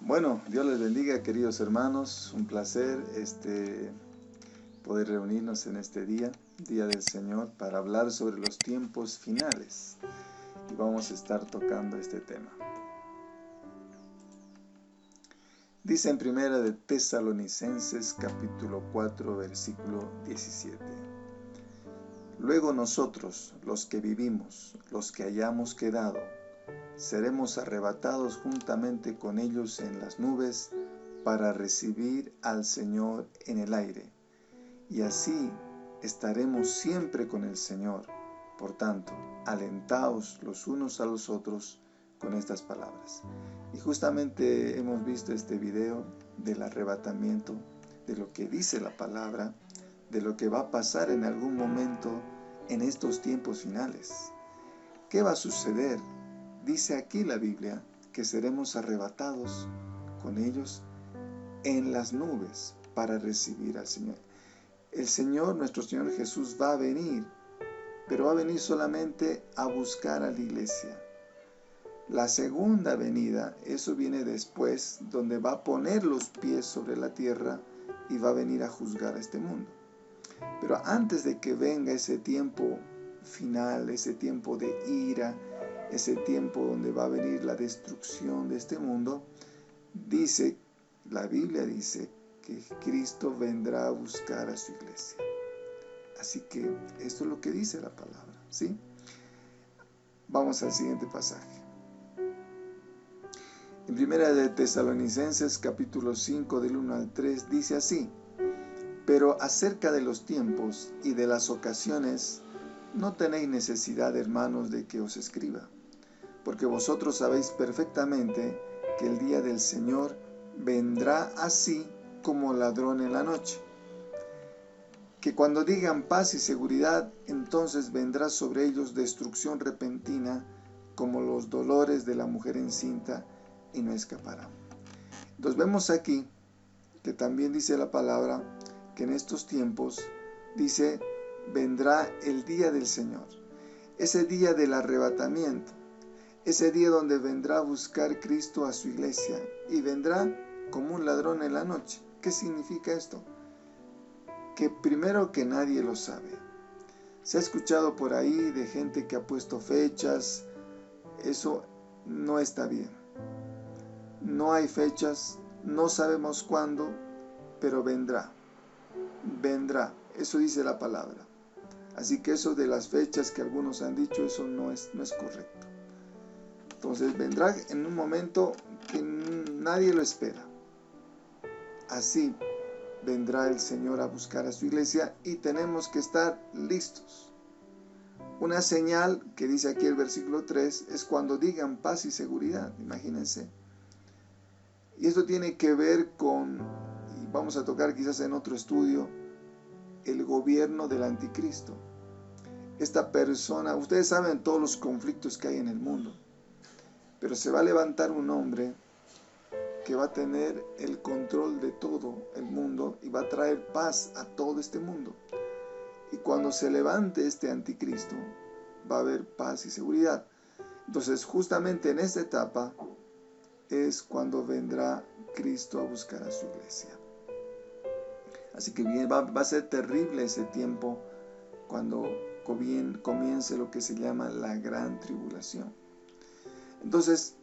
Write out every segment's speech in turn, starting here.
Bueno, Dios les bendiga, queridos hermanos. Un placer poder reunirnos en este día del Señor, para hablar sobre los tiempos finales. Y vamos a estar tocando este tema. Dice en Primera de Tesalonicenses capítulo 4, versículo 17. Luego nosotros, los que vivimos, los que hayamos quedado, seremos arrebatados juntamente con ellos en las nubes para recibir al Señor en el aire. Y así estaremos siempre con el Señor. Por tanto, alentaos los unos a los otros con estas palabras. Y justamente hemos visto este video del arrebatamiento, de lo que dice la palabra, de lo que va a pasar en algún momento en estos tiempos finales. ¿Qué va a suceder? Dice aquí la Biblia que seremos arrebatados con ellos en las nubes para recibir al Señor. El Señor, nuestro Señor Jesús, va a venir, pero va a venir solamente a buscar a la iglesia. La segunda venida, eso viene después, donde va a poner los pies sobre la tierra y va a venir a juzgar a este mundo. Pero antes de que venga ese tiempo final, ese tiempo de ira, ese tiempo donde va a venir la destrucción de este mundo, la Biblia dice que Cristo vendrá a buscar a su iglesia. Así que esto es lo que dice la palabra, ¿sí? Vamos al siguiente pasaje. En Primera de Tesalonicenses capítulo 5 del 1 al 3 dice así: pero acerca de los tiempos y de las ocasiones no tenéis necesidad, hermanos, de que os escriba, porque vosotros sabéis perfectamente que el día del Señor vendrá así como ladrón en la noche. Que cuando digan paz y seguridad, entonces vendrá sobre ellos destrucción repentina, como los dolores de la mujer encinta, y no escaparán. Entonces vemos aquí que también dice la palabra que en estos tiempos, dice, vendrá el día del Señor, ese día del arrebatamiento, ese día donde vendrá a buscar Cristo a su iglesia, y vendrá como un ladrón en la noche. ¿Qué significa esto? Que primero que nadie lo sabe. Se ha escuchado por ahí de gente que ha puesto fechas. Eso no está bien. No hay fechas, no sabemos cuándo, pero vendrá. Vendrá, eso dice la palabra. Así que eso de las fechas que algunos han dicho, eso no es correcto. Entonces vendrá en un momento que nadie lo espera. Así vendrá el Señor a buscar a su iglesia y tenemos que estar listos. Una señal que dice aquí el versículo 3 es cuando digan paz y seguridad, imagínense. Y esto tiene que ver con, y vamos a tocar quizás en otro estudio, el gobierno del anticristo. Esta persona, ustedes saben todos los conflictos que hay en el mundo, pero se va a levantar un hombre que va a tener el control de todo el mundo y va a traer paz a todo este mundo. Y cuando se levante este anticristo, va a haber paz y seguridad. Entonces, justamente en esta etapa es cuando vendrá Cristo a buscar a su iglesia. Así que va a ser terrible ese tiempo cuando comience lo que se llama la gran tribulación. Entonces,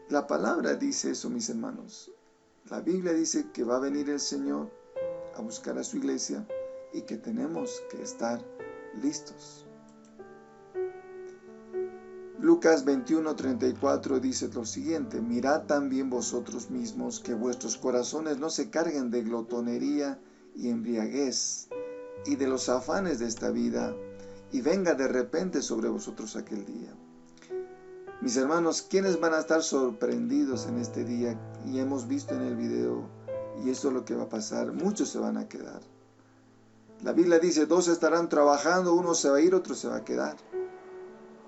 la palabra dice eso, mis hermanos. La Biblia dice que va a venir el Señor a buscar a su iglesia y que tenemos que estar listos. Lucas 21:34 dice lo siguiente: mirad también vosotros mismos que vuestros corazones no se carguen de glotonería y embriaguez y de los afanes de esta vida, y venga de repente sobre vosotros aquel día. Mis hermanos, ¿quiénes van a estar sorprendidos en este día? Y hemos visto en el video, y esto es lo que va a pasar, muchos se van a quedar. La Biblia dice, 2 estarán trabajando, uno se va a ir, otro se va a quedar.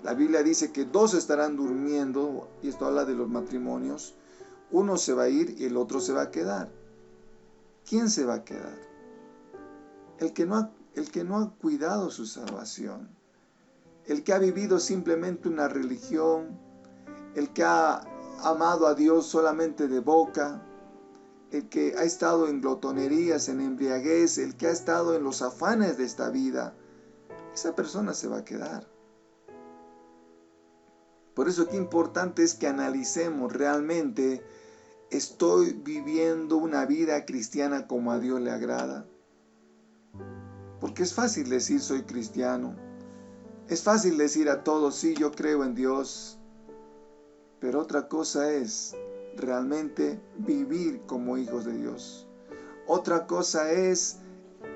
La Biblia dice que 2 estarán durmiendo, y esto habla de los matrimonios, uno se va a ir y el otro se va a quedar. ¿Quién se va a quedar? El que no ha cuidado su salvación, el que ha vivido simplemente una religión, el que ha amado a Dios solamente de boca, el que ha estado en glotonerías, en embriaguez, el que ha estado en los afanes de esta vida, esa persona se va a quedar. Por eso qué importante es que analicemos realmente, ¿estoy viviendo una vida cristiana como a Dios le agrada? Porque es fácil decir soy cristiano, es fácil decir a todos sí, yo creo en Dios, pero otra cosa es realmente vivir como hijos de Dios. Otra cosa es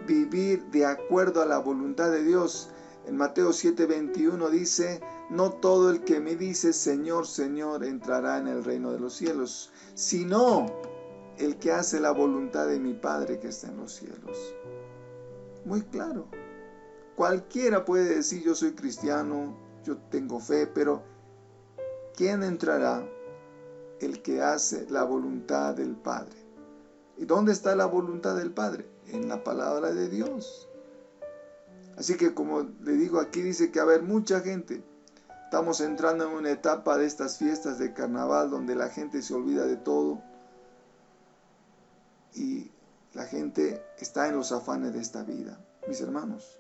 vivir de acuerdo a la voluntad de Dios. En Mateo 7:21 dice, no todo el que me dice Señor, Señor entrará en el reino de los cielos, sino el que hace la voluntad de mi Padre que está en los cielos. Muy claro. Cualquiera puede decir yo soy cristiano, yo tengo fe, pero ¿quién entrará? El que hace la voluntad del Padre. ¿Y dónde está la voluntad del Padre? En la palabra de Dios. Así que como le digo, aquí dice que va a haber mucha gente. Estamos entrando en una etapa de estas fiestas de carnaval donde la gente se olvida de todo y la gente está en los afanes de esta vida. Mis hermanos,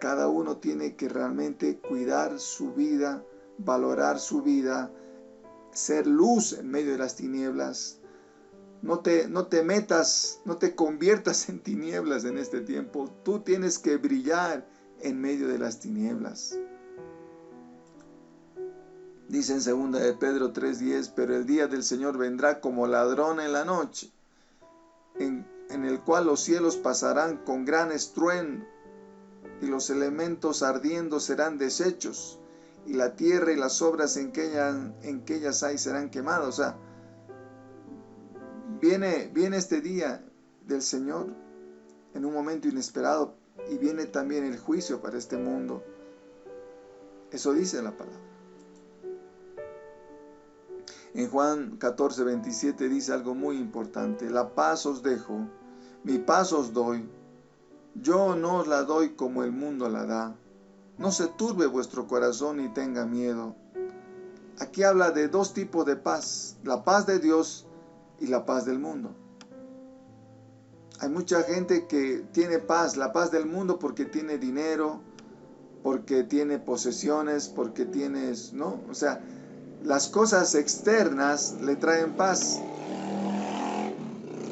cada uno tiene que realmente cuidar su vida, valorar su vida, ser luz en medio de las tinieblas. No te metas, no te conviertas en tinieblas en este tiempo. Tú tienes que brillar en medio de las tinieblas. Dice en 2 de Pedro 3:10, pero el día del Señor vendrá como ladrón en la noche, en el cual los cielos pasarán con gran estruendo, y los elementos ardiendo serán deshechos, y la tierra y las obras en que ellas hay serán quemadas. O sea, viene este día del Señor en un momento inesperado, y viene también el juicio para este mundo. Eso dice la palabra. En Juan 14:27 dice algo muy importante. La paz os dejo, mi paz os doy. Yo no os la doy como el mundo la da. No se turbe vuestro corazón ni tenga miedo. Aquí habla de dos tipos de paz. La paz de Dios y la paz del mundo. Hay mucha gente que tiene paz, la paz del mundo porque tiene dinero, porque tiene posesiones, porque tienes, ¿no? O sea, las cosas externas le traen paz.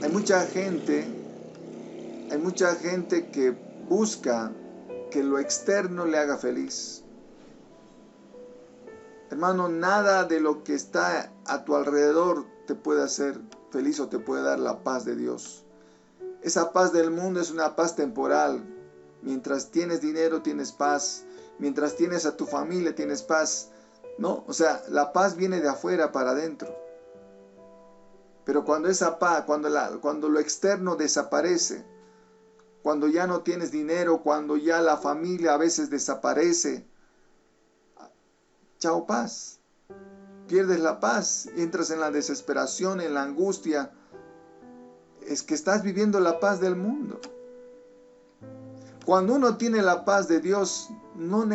Hay mucha gente que busca que lo externo le haga feliz. Hermano, nada de lo que está a tu alrededor te puede hacer feliz o te puede dar la paz de Dios. Esa paz del mundo es una paz temporal. Mientras tienes dinero, tienes paz. Mientras tienes a tu familia, tienes paz. No, o sea, la paz viene de afuera para adentro. Pero cuando esa paz, cuando lo externo desaparece, cuando ya no tienes dinero, cuando ya la familia a veces desaparece, chao paz. Pierdes la paz, entras en la desesperación, en la angustia. Es que estás viviendo la paz del mundo. Cuando uno tiene la paz de Dios, no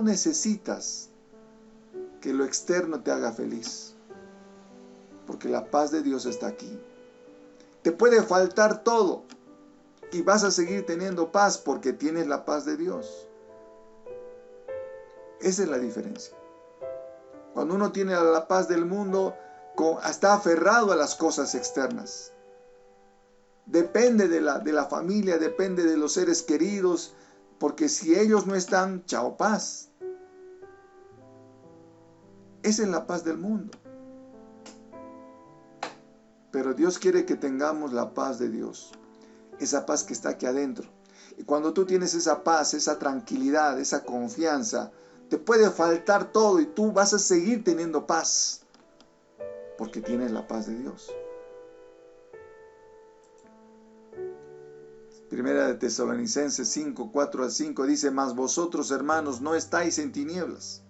necesitas que lo externo te haga feliz, porque la paz de Dios está aquí. Te puede faltar todo y vas a seguir teniendo paz porque tienes la paz de Dios. Esa es la diferencia. Cuando uno tiene la paz del mundo, está aferrado a las cosas externas. Depende de la familia, depende de los seres queridos, porque si ellos no están, chao paz. Esa es la paz del mundo. Pero Dios quiere que tengamos la paz de Dios, esa paz que está aquí adentro. Y cuando tú tienes esa paz, esa tranquilidad, esa confianza, te puede faltar todo y tú vas a seguir teniendo paz, porque tienes la paz de Dios. Primera de Tesalonicenses 5, 4-5 dice, mas vosotros, hermanos, no estáis en tinieblas,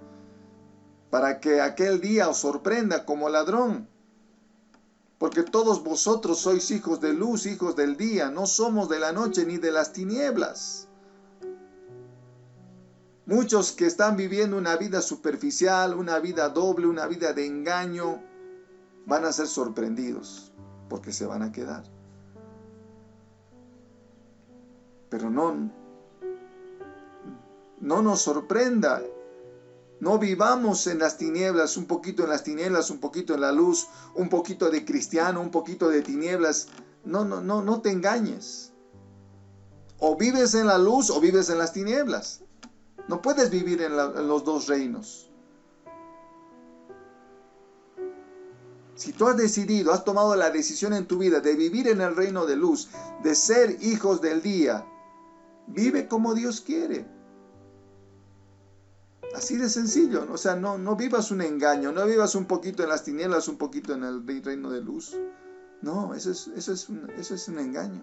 para que aquel día os sorprenda como ladrón. Porque todos vosotros sois hijos de luz, hijos del día, no somos de la noche ni de las tinieblas. Muchos que están viviendo una vida superficial, una vida doble, una vida de engaño, van a ser sorprendidos porque se van a quedar. Pero no nos sorprenda. No vivamos en las tinieblas, un poquito en las tinieblas, un poquito en la luz, un poquito de cristiano, un poquito de tinieblas. No te engañes. O vives en la luz o vives en las tinieblas. No puedes vivir en los dos reinos. Si tú has decidido, has tomado la decisión en tu vida de vivir en el reino de luz, de ser hijos del día, vive como Dios quiere. Así de sencillo. O sea, no vivas un engaño, no vivas un poquito en las tinieblas, un poquito en el reino de luz. No, eso es un engaño.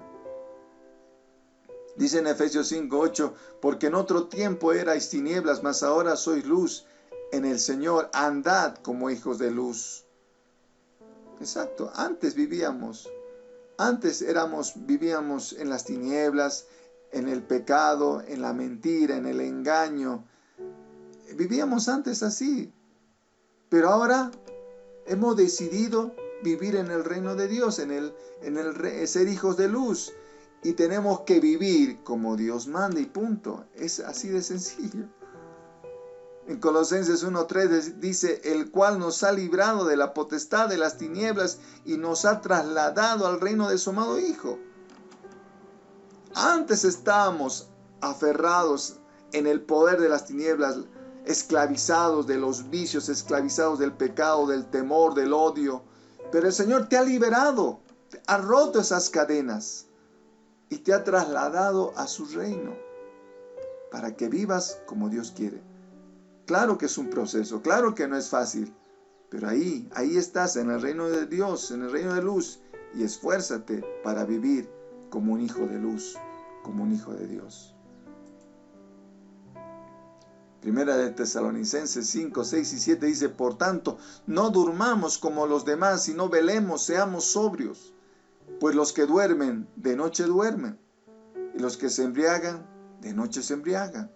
Dice en Efesios 5:8, porque en otro tiempo erais tinieblas, mas ahora sois luz en el Señor, andad como hijos de luz. Exacto, antes vivíamos en las tinieblas, en el pecado, en la mentira, en el engaño. Vivíamos antes así, pero ahora hemos decidido vivir en el reino de Dios, ser hijos de luz. Y tenemos que vivir como Dios manda y punto. Es así de sencillo. En Colosenses 1:3 dice, el cual nos ha librado de la potestad de las tinieblas y nos ha trasladado al reino de su amado Hijo. Antes estábamos aferrados en el poder de las tinieblas, esclavizados de los vicios, esclavizados del pecado, del temor, del odio. Pero el Señor te ha liberado, ha roto esas cadenas y te ha trasladado a su reino para que vivas como Dios quiere. Claro que es un proceso, claro que no es fácil, pero ahí estás en el reino de Dios, en el reino de luz, y esfuérzate para vivir como un hijo de luz, como un hijo de Dios. Primera de Tesalonicenses 5, 6 y 7 dice, por tanto, no durmamos como los demás, sino velemos, seamos sobrios. Pues los que duermen, de noche duermen, y los que se embriagan, de noche se embriagan.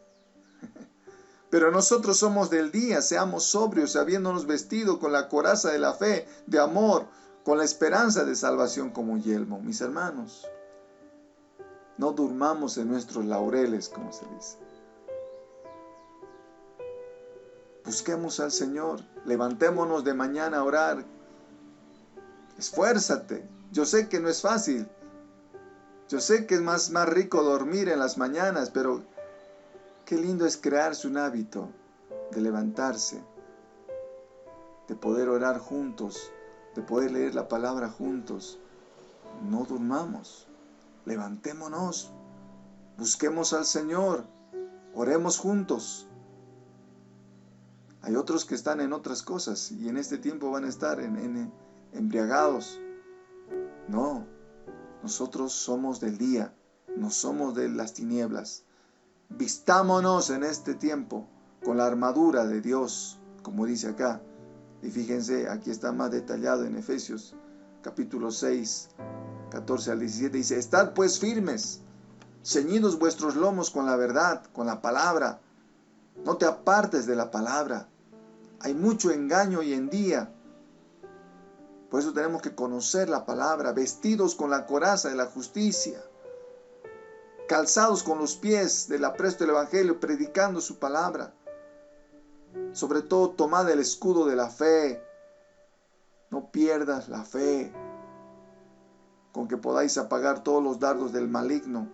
Pero nosotros somos del día, seamos sobrios, habiéndonos vestido con la coraza de la fe, de amor, con la esperanza de salvación como yelmo. Mis hermanos, no durmamos en nuestros laureles, como se dice. Busquemos al Señor, levantémonos de mañana a orar. Esfuérzate. Yo sé que no es fácil. Yo sé que es más rico dormir en las mañanas, pero qué lindo es crearse un hábito de levantarse, de poder orar juntos, de poder leer la palabra juntos. No durmamos, levantémonos, busquemos al Señor, oremos juntos. Hay otros que están en otras cosas y en este tiempo van a estar embriagados. No, nosotros somos del día, no somos de las tinieblas. Vistámonos en este tiempo con la armadura de Dios, como dice acá. Y fíjense, aquí está más detallado en Efesios capítulo 6, 14 al 17. Dice, estad pues firmes, ceñidos vuestros lomos con la verdad, con la palabra. No te apartes de la palabra. Hay mucho engaño hoy en día. Por eso tenemos que conocer la palabra, vestidos con la coraza de la justicia, calzados con los pies del apresto del Evangelio, predicando su palabra. Sobre todo, tomad el escudo de la fe. No pierdas la fe, con que podáis apagar todos los dardos del maligno.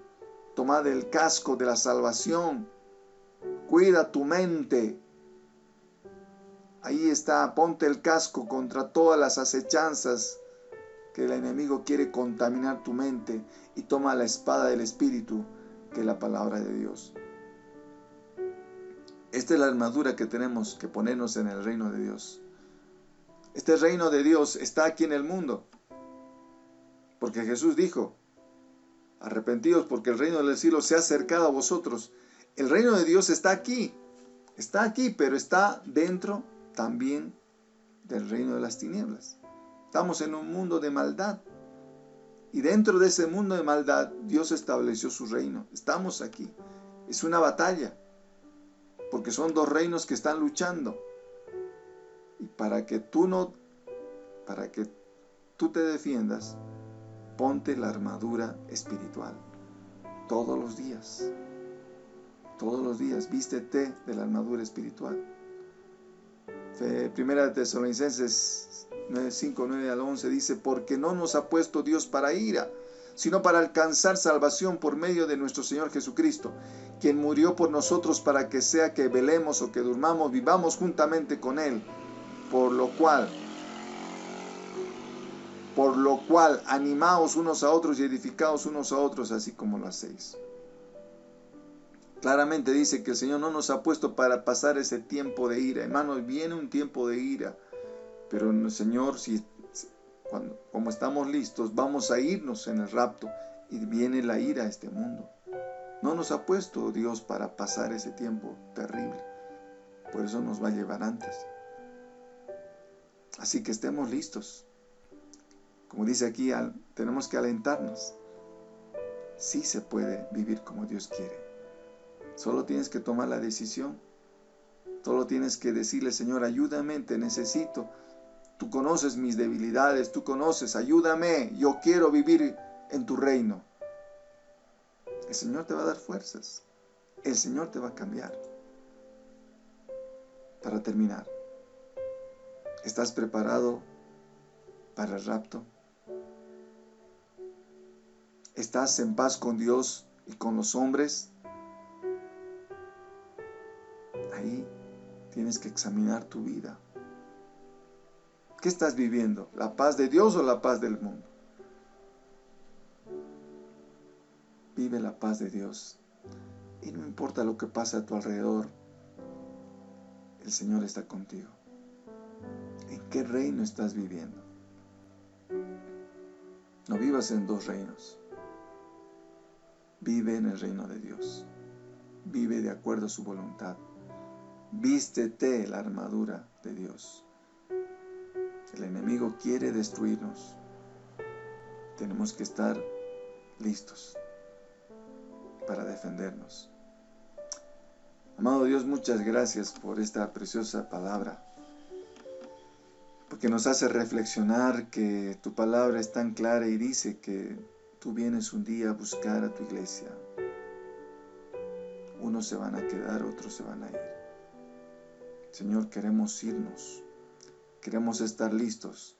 Tomad el casco de la salvación. Cuida tu mente. Ahí está, ponte el casco contra todas las acechanzas que el enemigo quiere contaminar tu mente, y toma la espada del Espíritu, que es la palabra de Dios. Esta es la armadura que tenemos que ponernos en el reino de Dios. Este reino de Dios está aquí en el mundo, porque Jesús dijo, arrepentidos porque el reino del cielo se ha acercado a vosotros. El reino de Dios está aquí, pero está dentro también del reino de las tinieblas. Estamos en un mundo de maldad. Y dentro de ese mundo de maldad, Dios estableció su reino. Estamos aquí. Es una batalla. porque son dos reinos que están luchando. Y para que tú te defiendas, ponte la armadura espiritual. Todos los días, vístete de la armadura espiritual. Primera de Tesalonicenses 5, 9 al 11 dice: porque no nos ha puesto Dios para ira, sino para alcanzar salvación por medio de nuestro Señor Jesucristo, quien murió por nosotros para que sea que velemos o que durmamos, vivamos juntamente con Él, por lo cual animaos unos a otros y edificaos unos a otros, así como lo hacéis. Claramente dice que el Señor no nos ha puesto para pasar ese tiempo de ira. Hermanos, viene un tiempo de ira, pero el Señor, como estamos listos, vamos a irnos en el rapto y viene la ira a este mundo. No nos ha puesto Dios para pasar ese tiempo terrible, por eso nos va a llevar antes. Así que estemos listos. Como dice aquí, tenemos que alentarnos. Sí se puede vivir como Dios quiere. Solo tienes que tomar la decisión. Solo tienes que decirle: Señor, ayúdame, te necesito. Tú conoces mis debilidades, tú conoces, ayúdame. Yo quiero vivir en tu reino. El Señor te va a dar fuerzas. El Señor te va a cambiar. Para terminar, ¿estás preparado para el rapto? ¿Estás en paz con Dios y con los hombres? Ahí tienes que examinar tu vida. ¿Qué estás viviendo? ¿La paz de Dios o la paz del mundo? Vive la paz de Dios. Y no importa lo que pasa a tu alrededor, el Señor está contigo. ¿En qué reino estás viviendo? No vivas en dos reinos. Vive en el reino de Dios. Vive de acuerdo a su voluntad. Vístete la armadura de Dios. El enemigo quiere destruirnos. Tenemos que estar listos para defendernos. Amado Dios, muchas gracias por esta preciosa palabra, porque nos hace reflexionar que tu palabra es tan clara y dice que tú vienes un día a buscar a tu iglesia. Unos se van a quedar, otros se van a ir. Señor, queremos irnos, queremos estar listos,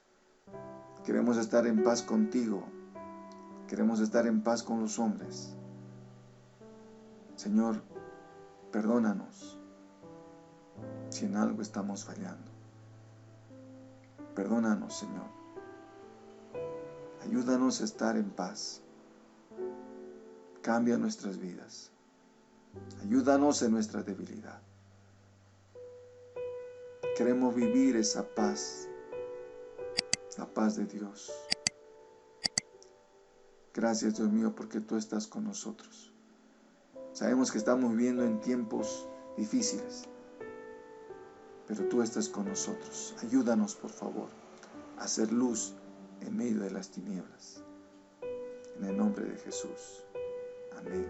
queremos estar en paz contigo, queremos estar en paz con los hombres. Señor, perdónanos si en algo estamos fallando. Perdónanos, Señor. Ayúdanos a estar en paz. Cambia nuestras vidas. Ayúdanos en nuestra debilidad. Queremos vivir esa paz, la paz de Dios. Gracias, Dios mío, porque tú estás con nosotros. Sabemos que estamos viviendo en tiempos difíciles, pero tú estás con nosotros. Ayúdanos, por favor, a hacer luz en medio de las tinieblas. En el nombre de Jesús. Amén.